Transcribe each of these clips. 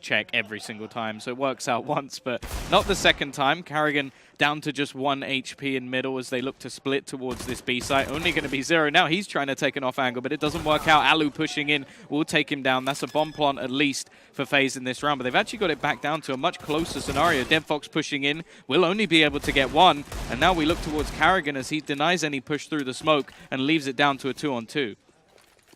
Check every single time, so it works out once, but not the second time. Karrigan down to just 1 HP in middle as they look to split towards this B site. Only going to be 0. Now he's trying to take an off angle, but it doesn't work out. Alu pushing in will take him down. That's a bomb plant at least for Faze in this round, but they've actually got it back down to a much closer scenario. Deadfox pushing in will only be able to get 1, and now we look towards Karrigan as he denies any push through the smoke and leaves it down to a 2-on-2.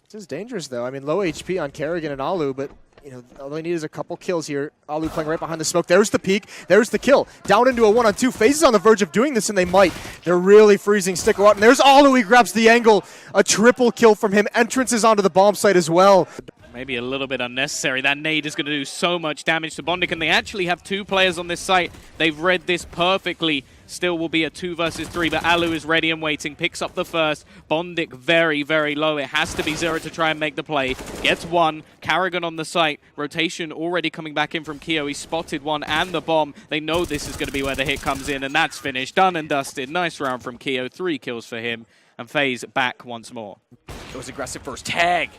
This is dangerous though. I mean, low HP on Karrigan and Alu, but you know, all they need is a couple kills here. Alu playing right behind the smoke. There's the peek. There's the kill. Down into a 1-on-2. Faze is on the verge of doing this, and they might. They're really freezing Sticko out. And there's Alu. He grabs the angle. A triple kill from him. Entrances onto the bomb site as well. Maybe a little bit unnecessary. That nade is going to do so much damage to Bondic, and they actually have 2 players on this site. They've read this perfectly. Still will be a 2 versus 3, but Alu is ready and waiting. Picks up the first. Bondic very, very low. It has to be 0 to try and make the play. Gets 1. Karrigan on the site. Rotation already coming back in from Keo. He spotted 1 and the bomb. They know this is going to be where the hit comes in, and that's finished. Done and dusted. Nice round from Keo. 3 kills for him. And Faze back once more. It was aggressive first tag.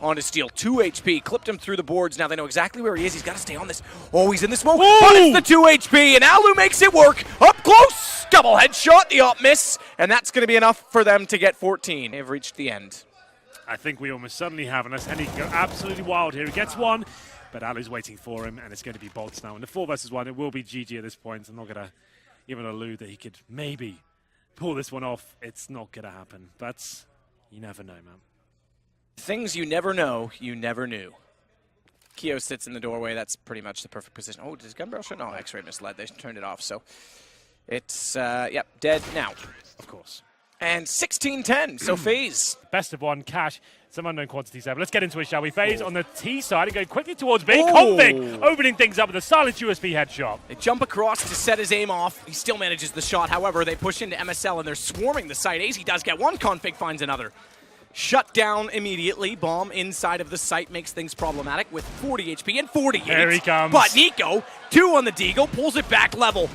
On his steal, 2 HP, clipped him through the boards. Now they know exactly where he is. He's got to stay on this. Oh, he's in the smoke, but it's the 2 HP, and Alu makes it work. Up close, double headshot, the up miss, and that's going to be enough for them to get 14. They've reached the end. I think we almost certainly have, unless Henny can go absolutely wild here. He gets 1, but Alu's waiting for him, and it's going to be bolts now. In the 4 versus 1, it will be GG at this point. I'm not going to even allude that he could maybe pull this one off. It's not going to happen, but you never know, man. Things you never know, you never knew. Keo sits in the doorway. That's pretty much the perfect position. Oh, does Gunbarrel show? No, X-Ray misled. They turned it off. So it's, yep, dead now. Of course. And 16-10, so Faze. Best of 1, Cash, some unknown quantities there. But let's get into it, shall we? Faze on the T side and going quickly towards B. Config opening things up with a silent USB headshot. They jump across to set his aim off. He still manages the shot. However, they push into MSL and they're swarming the site. AZ does get 1. Config finds another. Shut down immediately. Bomb inside of the site makes things problematic with 40 HP and 48. There he comes. But Nico, 2 on the Deagle, pulls it back level.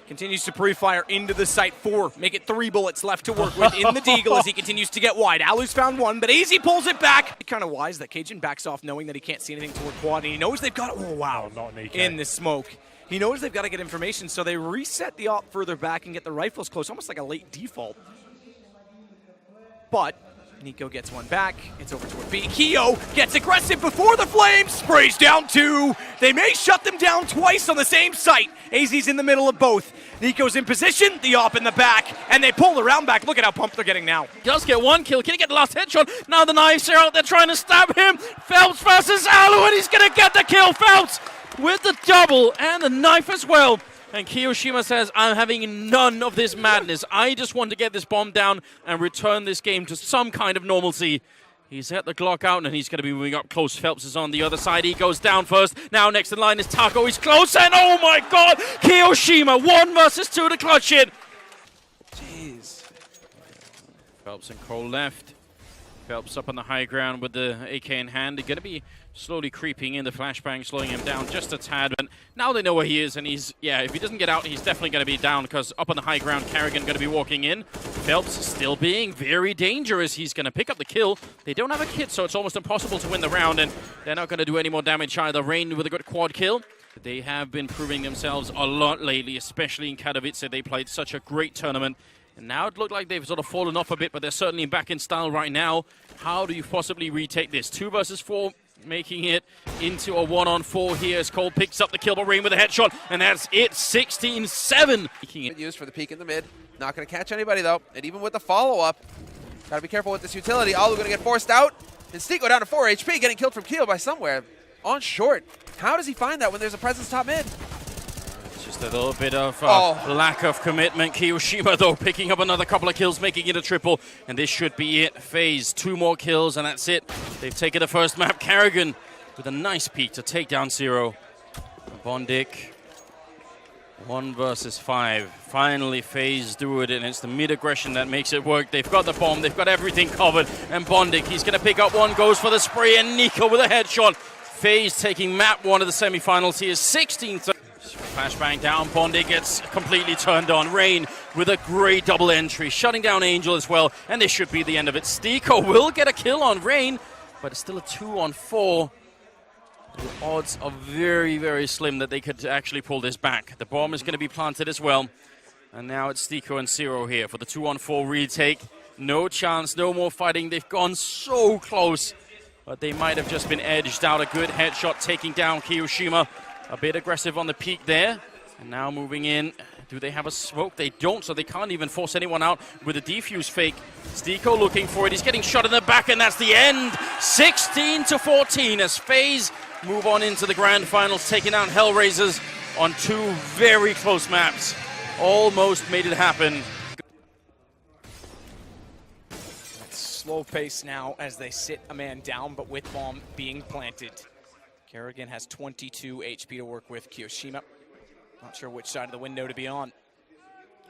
Continues to pre-fire into the site. 4. Make it 3 bullets left to work with in the Deagle as he continues to get wide. Alu's found 1, but AZ pulls it back. Kind of wise that Cajun backs off knowing that he can't see anything toward quad, and he knows they've got, oh wow, not Nico. In the smoke. He knows they've got to get information, so they reset the op further back and get the rifles close, almost like a late default. But Nico gets 1 back. It's over toward B. Keo gets aggressive before the flames. Sprays down 2. They may shut them down twice on the same site. AZ's in the middle of both. Nico's in position, the op in the back, and they pull the round back. Look at how pumped they're getting now. He does get 1 kill. Can he get the last headshot? Now the knives are out there trying to stab him. Phelps versus Alu, and he's going to get the kill. Phelps with the double and the knife as well. And Kiyoshima says, I'm having none of this madness. I just want to get this bomb down and return this game to some kind of normalcy. He's at the Glock out, and he's going to be moving up close. Phelps is on the other side. He goes down first. Now next in line is Taco. He's close, and oh my god! Kiyoshima, 1 versus 2 to clutch it. Jeez. Phelps and Cole left. Phelps up on the high ground with the AK in hand. They're going to be slowly creeping in the flashbang, slowing him down just a tad. But now they know where he is, and he's, yeah, if he doesn't get out, he's definitely going to be down, because up on the high ground, Karrigan going to be walking in. Phelps still being very dangerous. He's going to pick up the kill. They don't have a kit, so it's almost impossible to win the round, and they're not going to do any more damage either. Rain with a good quad kill. They have been proving themselves a lot lately, especially in Katowice. They played such a great tournament. And now it looked like they've sort of fallen off a bit, but they're certainly back in style right now. How do you possibly retake this? 2 versus 4, making it into a 1-on-4 here as Cole picks up the kill, but Rain with a headshot, and that's it, 16-7. Used for the peek in the mid. Not going to catch anybody, though. And even with the follow-up, got to be careful with this utility. Alu going to get forced out. And Sticko down to 4 HP, getting killed from Keo by somewhere. On short. How does he find that when there's a presence top mid? Just a little bit of lack of commitment. Kiyoshima, though, picking up another couple of kills, making it a triple. And this should be it. Faze, 2 more kills, and that's it. They've taken the first map. Karrigan with a nice peek to take down 0. Bondic, 1 versus 5. Finally, Faze do it, and it's the mid-aggression that makes it work. They've got the bomb. They've got everything covered. And Bondic, he's going to pick up 1, goes for the spray, and Nico with a headshot. Faze taking map 1 of the semifinals. He is 16th. Flashbang down, Bondi gets completely turned on. Rain with a great double entry, shutting down Angel as well, and this should be the end of it. Stiko will get a kill on Rain, but it's still a 2-on-4. The odds are very, very slim that they could actually pull this back. The bomb is going to be planted as well, and now it's Stiko and Zero here for the 2-on-4 retake. No chance, no more fighting. They've gone so close, but they might have just been edged out. A good headshot taking down Kiyoshima. A bit aggressive on the peak there. And now moving in. Do they have a smoke? They don't, so they can't even force anyone out with a defuse fake. Stiko looking for it. He's getting shot in the back, and that's the end. 16-14 as Faze move on into the grand finals, taking out Hellraisers on 2 very close maps. Almost made it happen. Slow pace now as they sit a man down, but with bomb being planted. Kerrigan has 22 HP to work with. Kiyoshima, not sure which side of the window to be on.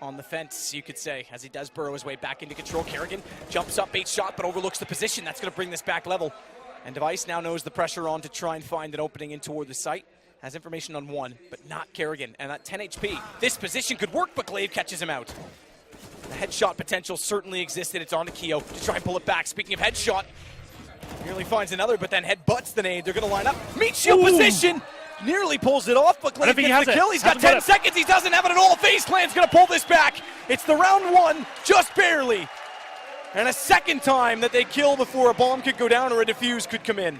On the fence, you could say, as he does burrow his way back into control. Kerrigan jumps up, bait shot, but overlooks the position. That's going to bring this back level. And Device now knows the pressure on to try and find an opening in toward the site. Has information on 1, but not Kerrigan. And at 10 HP, this position could work, but Glaive catches him out. The headshot potential certainly existed. It's on to Keo to try and pull it back. Speaking of headshot, nearly finds another, but then headbutts the nade. They're going to line up. Meat shield position. Nearly pulls it off, but Glaive gets the kill. He's got 10 seconds. He doesn't have it at all. Faze Clan's going to pull this back. It's the round 1, just barely. And a second time that they kill before a bomb could go down or a defuse could come in.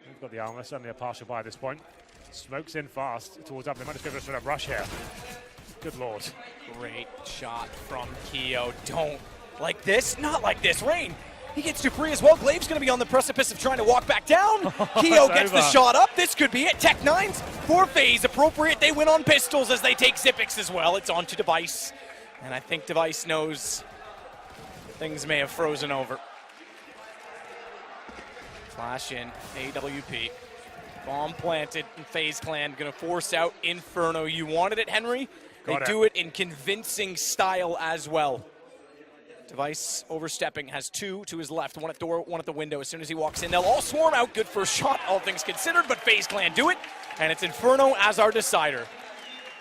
We've got the armor, certainly a partial buy at this point. Smokes in fast towards up. They might just go for a sort of rush here. Good lord. Great shot from Keo. Don't like this, not like this. Rain, he gets Dupree as well. Glaive's going to be on the precipice of trying to walk back down. Keo gets the shot up. This could be it. Tech 9s for Faze. Appropriate. They win on pistols as they take Zippix as well. It's on to Device. And I think Device knows things may have frozen over. Flash in, AWP. Bomb planted, and Faze Clan going to force out Inferno. You wanted it, Henry? They do it in convincing style as well. Device overstepping, has 2 to his left, 1 at door, 1 at the window. As soon as he walks in, they'll all swarm out. Good first shot, all things considered, but Faze Clan do it, and it's Inferno as our decider.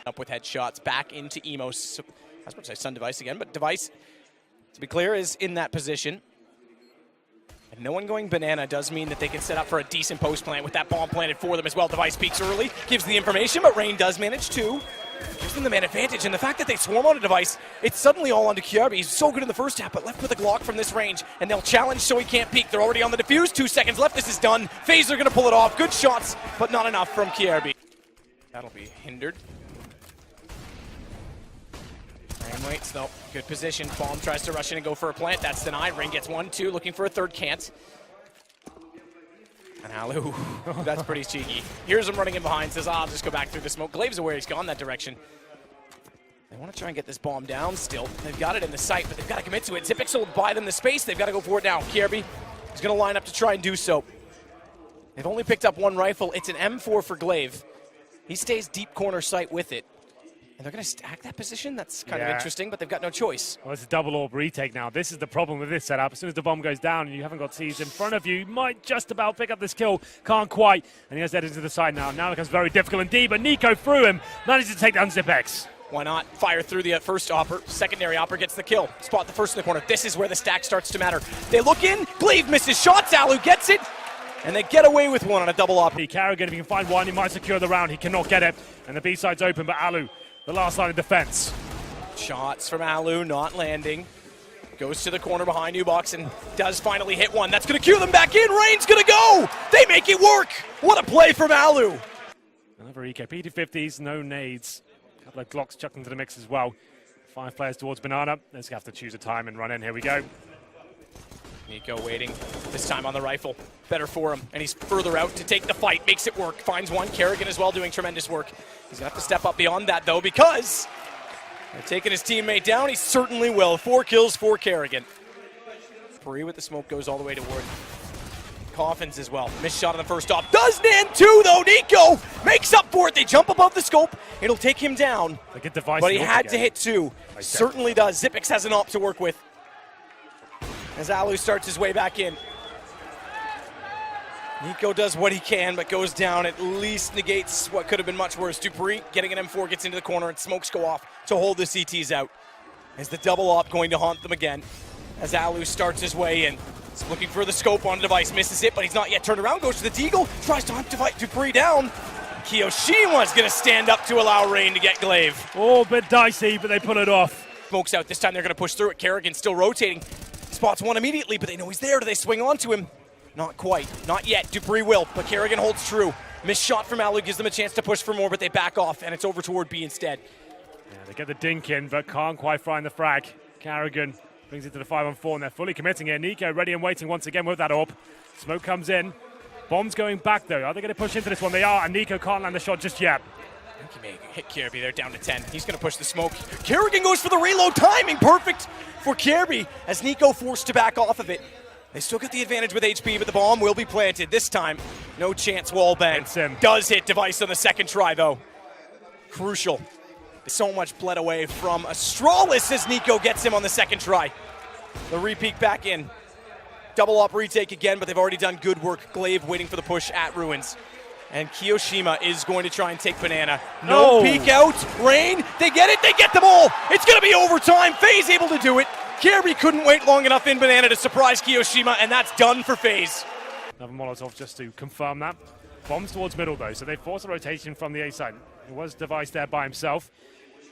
Up with headshots, back into Emos. I was about to say Sun Device again, but Device, to be clear, is in that position. And no one going banana does mean that they can set up for a decent post plant with that bomb planted for them as well. Device peeks early, gives the information, but Rain does manage to. Gives them the man advantage, and the fact that they swarm on a Device, it's suddenly all onto Kiarbi. He's so good in the first half, but left with a Glock from this range, and they'll challenge so he can't peek. They're already on the defuse, 2 seconds left, this is done. Faze are going to pull it off. Good shots, but not enough from Kiarbi. That'll be hindered. Rain waits though, good position. Bomb tries to rush in and go for a plant, that's denied. Rain gets 1, 2, looking for a third, can't. And Alu, that's pretty cheeky. Here's him running in behind, says, I'll just go back through the smoke. Glaive's aware he's gone that direction. They want to try and get this bomb down still. They've got it in the sight, but they've got to commit to it. Zippix will buy them the space. They've got to go for it now. Kierby is going to line up to try and do so. They've only picked up 1 rifle. It's an M4 for Glaive. He stays deep corner sight with it. And they're going to stack that position? That's kind of interesting, but they've got no choice. Well, it's a double orb retake now. This is the problem with this setup. As soon as the bomb goes down and you haven't got Seeds in front of you, you might just about pick up this kill. Can't quite. And he has that into the side now. Now it becomes very difficult indeed, but Nico through him manages to take down Zipex. Why not fire through the first opper? Secondary opper gets the kill. Spot the first in the corner. This is where the stack starts to matter. They look in. Glaive misses shots. Alu gets it. And they get away with 1 on a double opper. Carrigan, if he can find 1, he might secure the round. He cannot get it. And the B-side's open, but Alu, the last line of defense. Shots from Alu, not landing. Goes to the corner behind U-Box and does finally hit 1. That's going to cue them back in. Rain's going to go. They make it work. What a play from Alu. Another EK. P250s, no nades. A couple of Glocks chucked into the mix as well. 5 players towards Banana. Let's have to choose a time and run in. Here we go. Nico waiting, this time on the rifle. Better for him, and he's further out to take the fight. Makes it work, finds 1. Kerrigan as well doing tremendous work. He's going to have to step up beyond that, though, because they're taking his teammate down. He certainly will. 4 kills for Kerrigan. Puri with the smoke goes all the way toward Coffins as well. Missed shot on the first off. Does land 2, though. Nico makes up for it. They jump above the scope. It'll take him down, but he had to hit 2. Certainly does. Zipex has an op to work with as Alu starts his way back in. Nico does what he can, but goes down, at least negates what could have been much worse. Dupree getting an M4, gets into the corner, and smokes go off to hold the CTs out. Is the double op going to haunt them again? As Alu starts his way in. He's looking for the scope on Device, misses it, but he's not yet turned around, goes to the Deagle, tries to hunt Dupree down. Kiyoshima's gonna stand up to allow Rain to get Glaive. Oh, a bit dicey, but they pull it off. Smokes out, this time they're gonna push through it. Kerrigan still rotating. Spots one immediately, but they know he's there. Do they swing onto him? Not quite, not yet. Dupree will, but Kerrigan holds true. Missed shot from Alu gives them a chance to push for more, but they back off, and it's over toward B instead. Yeah, they get the dink in, but can't quite find the frag. Kerrigan brings it to the 5-on-4, and they're fully committing here. Nico ready and waiting once again with that AWP. Smoke comes in. Bomb's going back, though. Are they going to push into this one? They are, and Nico can't land the shot just yet. I think he may hit Kirby there, down to 10. He's going to push the smoke. Kerrigan goes for the reload, timing perfect for Kirby as Nico forced to back off of it. They still get the advantage with HP, but the bomb will be planted. This time, no chance wallbang. Does hit Device on the second try, though. Crucial. So much bled away from Astralis as Nico gets him on the second try. The repeat back in. Double op retake again, but they've already done good work. Glaive waiting for the push at Ruins. And Kiyoshima is going to try and take Banana. No peek out. Rain, they get it, they get them all. It's going to be overtime. Faze able to do it. Kirby couldn't wait long enough in Banana to surprise Kiyoshima, and that's done for Faze. Another Molotov just to confirm that. Bombs towards middle, though, so they force a rotation from the A side. It was Device there by himself.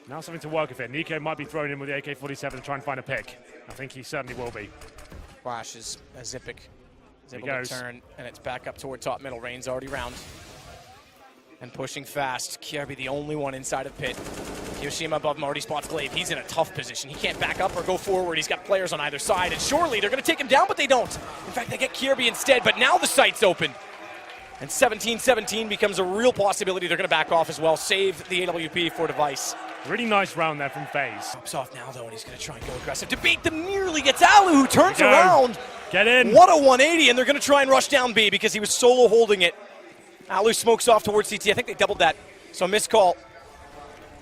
Now something to work with it. Nico might be thrown in with the AK-47 to try and find a pick. I think he certainly will be. Flashes as Zipic is able to turn, and it's back up toward top middle. Rain's already round. And pushing fast. Kirby the only one inside of pit. Kiyoshima above him already spots Glaive. He's in a tough position. He can't back up or go forward. He's got players on either side, and surely they're going to take him down, but they don't. In fact, they get Kirby instead, but now the sight's open. And 17-17 becomes a real possibility. They're going to back off as well. Save the AWP for Device. Really nice round there from Faze. Pops off now, though, and he's going to try and go aggressive. To beat them nearly gets Alu, who turns around. Get in. What a 180, and they're going to try and rush down B because he was solo holding it. Alu smokes off towards CT. I think they doubled that. So missed call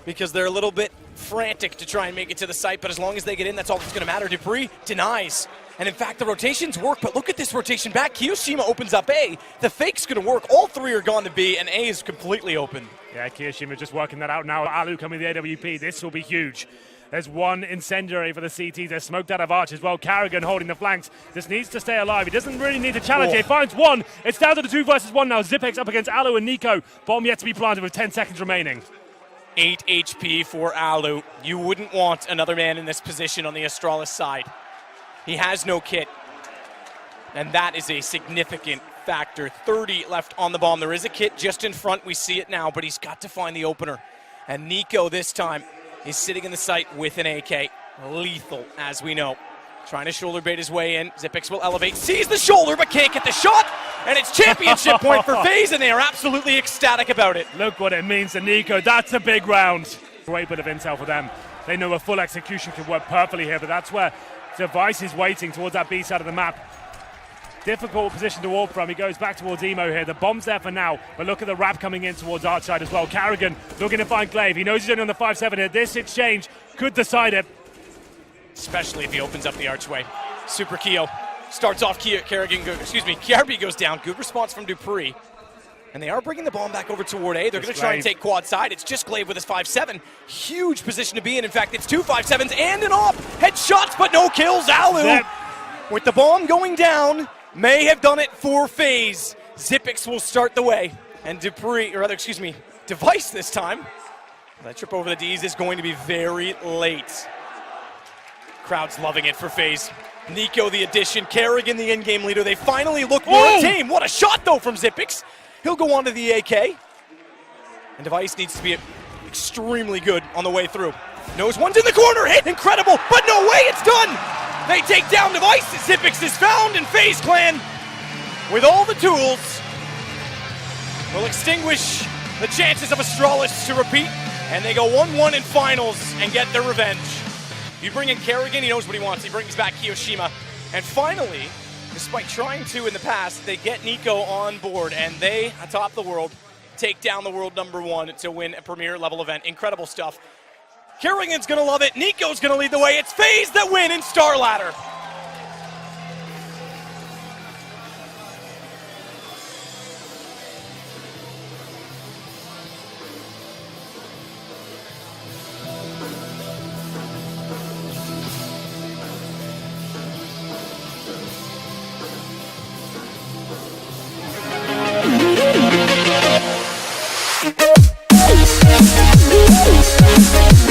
because they're a little bit frantic to try and make it to the site, but as long as they get in, that's all that's going to matter. Dupree denies. And in fact, the rotations work, but look at this rotation back. Kiyoshima opens up A. The fake's going to work. All three are gone to B, and A is completely open. Yeah, Kiyoshima just working that out now. Alu coming with the AWP. This will be huge. There's one incendiary for the CT. They're smoked out of Arch as well. Kerrigan holding the flanks. This needs to stay alive. He doesn't really need to challenge it. He finds one. It's down to the 2 versus 1 now. Zipex up against Alu and Nico. Bomb yet to be planted with 10 seconds remaining. 8 HP for Alu. You wouldn't want another man in this position on the Astralis side. He has no kit. And that is a significant factor. 30 left on the bomb. There is a kit just in front. We see it now, but he's got to find the opener. And Nico this time is sitting in the site with an AK. Lethal, as we know. Trying to shoulder bait his way in. Zipex will elevate, sees the shoulder, but can't get the shot. And it's championship point for Faze, and they are absolutely ecstatic about it. Look what it means to Nico. That's a big round. Great bit of intel for them. They know a full execution can work perfectly here, but that's where Device is waiting towards that B side of the map. Difficult position to walk from. He goes back towards Emo here. The bomb's there for now, but look at the wrap coming in towards Arch side as well. Kerrigan looking to find Glaive. He knows he's only on the 5-7 here. This exchange could decide it. Especially if he opens up the archway. Super Keo starts off. Kirby goes down. Good response from Dupree. And they are bringing the bomb back over toward A. They're going to try and take quad side. It's just Glaive with his 5-7. Huge position to be in. In fact, it's 2 5-7s and an op. Headshots, but no kills. Alu, with the bomb going down, may have done it for Faze. Zipex will start the way. And Device this time. That trip over the D's is going to be very late. Crowd's loving it for Faze. Nico the addition, Kerrigan the in-game leader. They finally look more tame. What a shot, though, from Zipex. He'll go on to the AK. And Device needs to be extremely good on the way through. Knows one's in the corner, hit, incredible, but no way, it's done! They take down Device, Zipex is found, and Faze Clan, with all the tools, will extinguish the chances of Astralis to repeat, and they go 1-1 in finals and get their revenge. You bring in Kerrigan, he knows what he wants. He brings back Kiyoshima. And finally, despite trying to in the past, they get Nico on board, and they, atop the world, take down the world #1 to win a premier level event. Incredible stuff. Kerrigan's going to love it. Nico's going to lead the way. It's Faze that win in Star Ladder. We'll be right back.